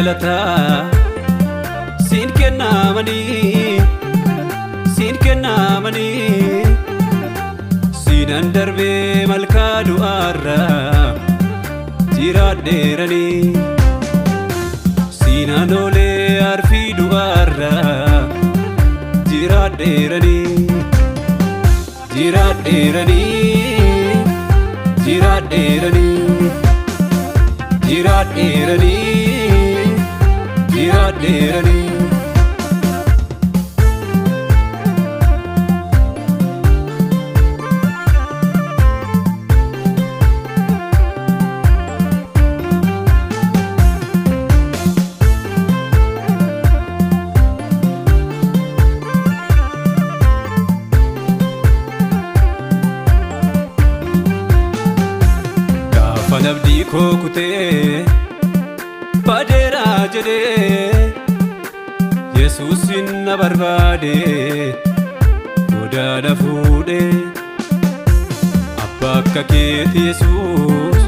galata siin kennamani siinan darbee malkaa du'aarra jiraadheerani siinan oolee arfii du'aarra jiraadheerani Nabdii koo kutee badeeraa jedhee Yesuusin na barbaade godaana fuudhee abbaa akka keeti Yesuus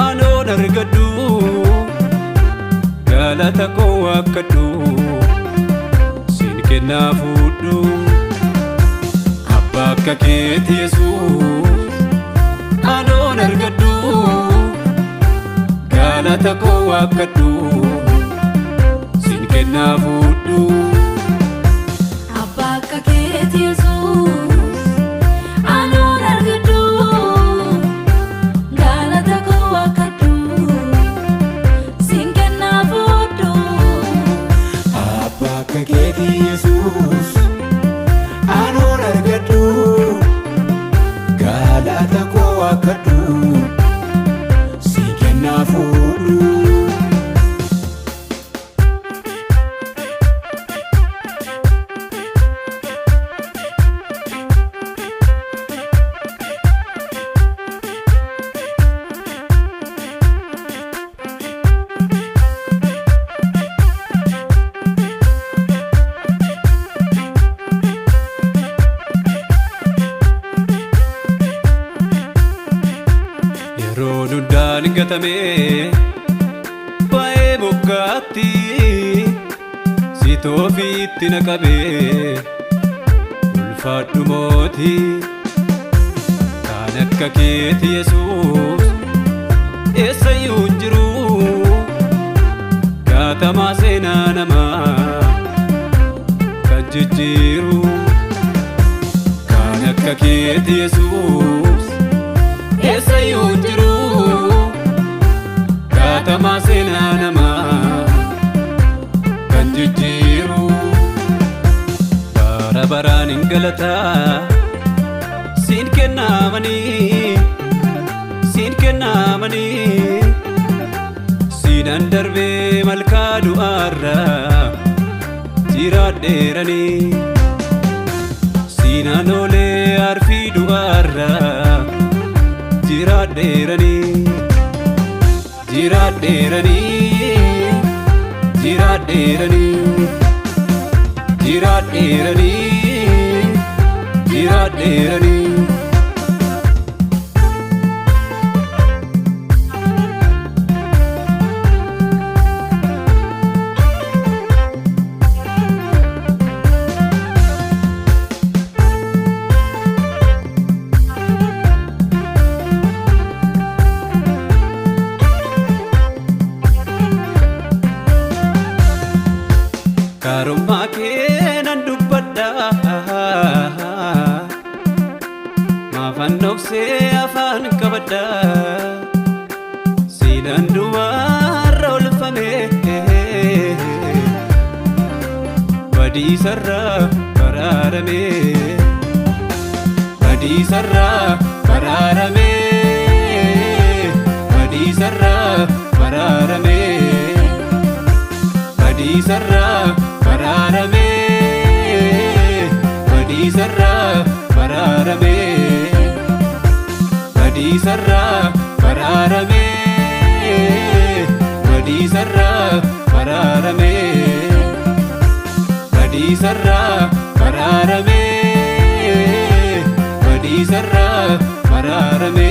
anoon argadhu galata koo akkadhu siin kennaa fuudhu abbaa akka keeti Yesuus anoon argadhu galata koo akkadhu siin kennaa fuudhu abbaa akka keeti Yesuus anoon argadhu galata koo akkadhu siin kennaa fuudhu abbaa akka keeti Yesuus anoon argadhu galata koo akkadhu siin kennaa fuudhu yeroon hundaan gatamee baay'ee moggaatti sitoo ofiitti naqabee ulfaadhu mootii kan akka keeti Yesuus eessayyuu hin jiru gaatamaa seenaa namaa kan jijjiiru kan akka keeti Yesuus eessayyuu hin jiru gaatamaa seenaa namaa kan jijjiiru bara baraan hin galata siin kennamani siinan darbee malkaa du'aarra jiraadheerani siinan oolee arfii du'aarra jiraadheerani Karummaa kee nan dubbadha maafan dhoksee afaan qabadha siinan du'aarra olfame badiisarra baraarame badiisarra baraarame badiisarra baraarame badiisarra baraarame badiisarra baraarame badiisarra baraarame badiisarra baraarame badiisarra baraarame badiisarra baraarame